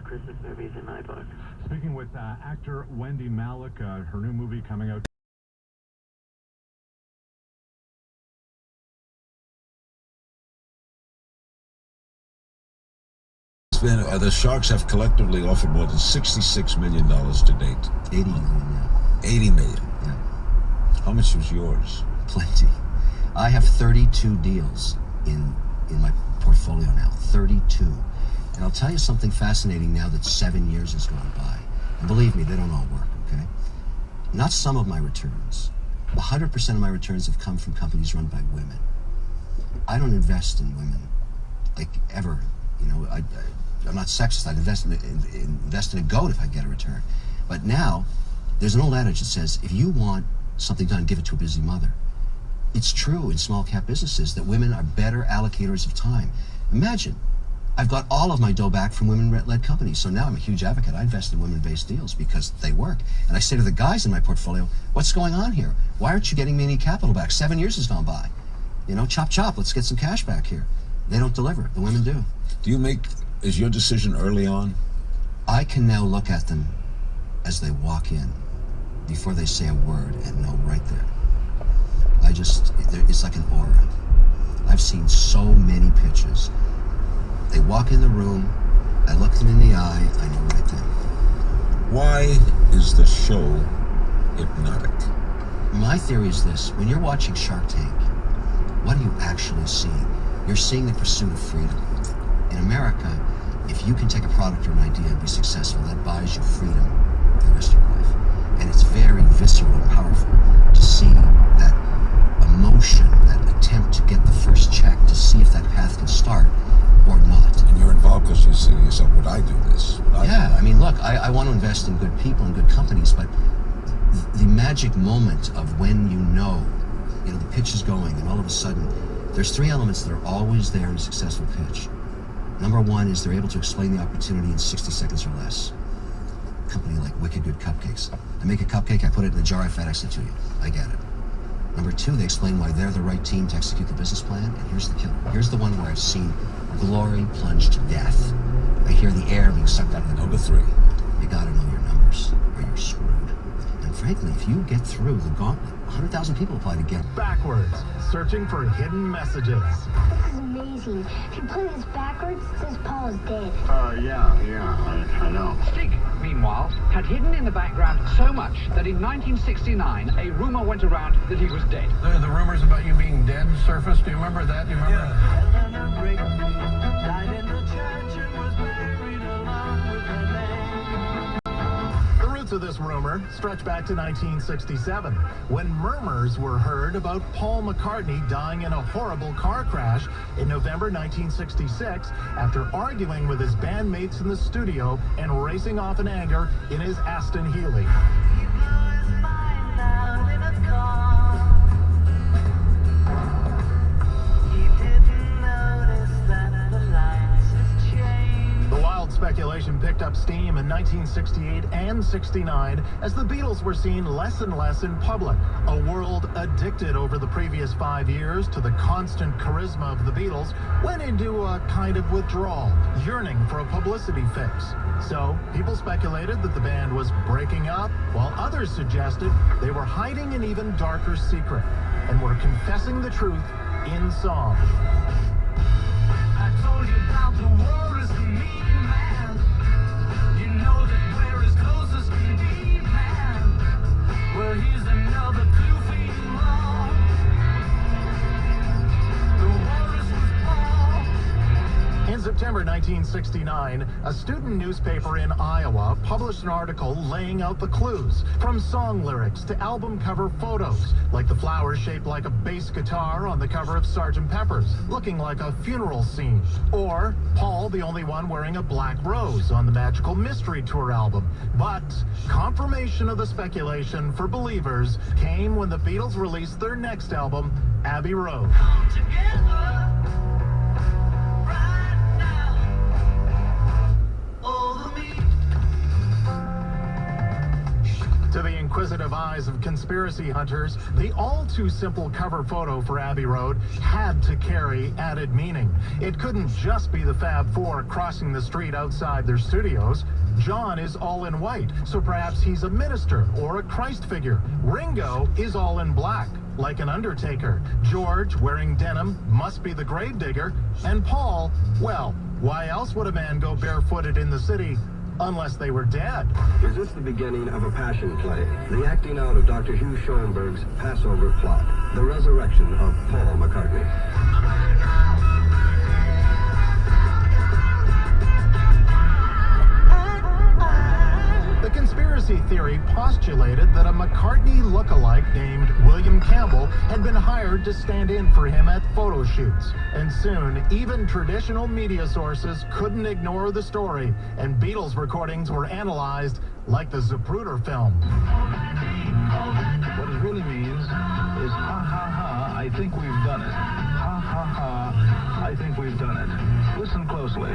most Christmas movies in my book. Speaking with actor Wendy Malick, her new movie coming out. The Sharks have collectively offered more than $66 million to date. 80 million now. 80 million? Yeah. How much was yours? Plenty. I have 32 deals in my portfolio now. 32. And I'll tell you something fascinating now that 7 years has gone by. And believe me, they don't all work, okay? Not some of my returns. 100% of my returns have come from companies run by women. I don't invest in women, like, ever. You know, I'm not sexist. I'd invest in a goat if I get a return. But now, there's an old adage that says, if you want something done, give it to a busy mother. It's true in small cap businesses that women are better allocators of time. Imagine, I've got all of my dough back from women-led companies, so now I'm a huge advocate. I invest in women-based deals because they work. And I say to the guys in my portfolio, what's going on here? Why aren't you getting me any capital back? 7 years has gone by. You know, chop chop, let's get some cash back here. They don't deliver, the women do. Is your decision early on? I can now look at them as they walk in, before they say a word, and know right there. It's like an aura. I've seen so many pitches. They walk in the room, I look them in the eye, I know right then. Why is the show hypnotic? My theory is this: when you're watching Shark Tank, what are you actually seeing? You're seeing the pursuit of freedom. In America, if you can take a product or an idea and be successful, that buys you freedom for the rest of your life. And it's very visceral and powerful to see that emotion, that attempt to get the first check, to see if that path can start or not. And you're involved because you're saying to yourself, would I do this? I mean, look, I want to invest in good people and good companies, but the magic moment of when you know the pitch is going, and all of a sudden, there's three elements that are always there in a successful pitch. Number one is they're able to explain the opportunity in 60 seconds or less. A company like Wicked Good Cupcakes. I make a cupcake, I put it in a jar, I FedEx it to you. I get it. Number two, they explain why they're the right team to execute the business plan, and here's the killer. Here's the one where I've seen glory plunge to death. I hear the air being sucked out of the Number three. You gotta know your numbers, or you're screwed. And frankly, if you get through the gauntlet, 100,000 people apply to get backwards, searching for hidden messages. This is amazing. If you play this backwards, it says Paul is dead. Yeah, I know. Stig, meanwhile, had hidden in the background so much that in 1969, a rumor went around that he was dead. The rumors about you being dead surfaced. Do you remember that? Do you remember? Of this rumor stretch back to 1967, when murmurs were heard about Paul McCartney dying in a horrible car crash in November 1966 after arguing with his bandmates in the studio and racing off in anger in his Aston Healey. Speculation picked up steam in 1968 and 69 as the Beatles were seen less and less in public. A world addicted over the previous 5 years to the constant charisma of the Beatles went into a kind of withdrawal, yearning for a publicity fix. So people speculated that the band was breaking up, while others suggested they were hiding an even darker secret and were confessing the truth in song. I told you about the world is to me. Well, here's another clue for you all. The walrus was Paul. In September 1969, a student newspaper in Iowa published an article laying out the clues, from song lyrics to album cover photos, like the flower shaped like a bass guitar on the cover of Sgt. Pepper's, looking like a funeral scene, or Paul the only one wearing a black rose on the Magical Mystery Tour album. But confirmation of the speculation for believers came when the Beatles released their next album, Abbey Road. Come together. To the inquisitive eyes of conspiracy hunters, the all-too-simple cover photo for Abbey Road had to carry added meaning. It couldn't just be the Fab Four crossing the street outside their studios. John is all in white, so perhaps he's a minister or a Christ figure. Ringo is all in black, like an undertaker. George, wearing denim, must be the gravedigger. And Paul, well, why else would a man go barefooted in the city unless they were dead? Is this the beginning of a passion play? The acting out of Dr. Hugh Schoenberg's Passover plot, the resurrection of Paul McCartney. The conspiracy theory postulated that a McCartney lookalike named William Campbell had been hired to stand in for him at photo shoots. And soon, even traditional media sources couldn't ignore the story, and Beatles recordings were analyzed like the Zapruder film. What it really means is, ha ha ha, I think we've done it. Ha ha ha, I think we've done it. Listen closely.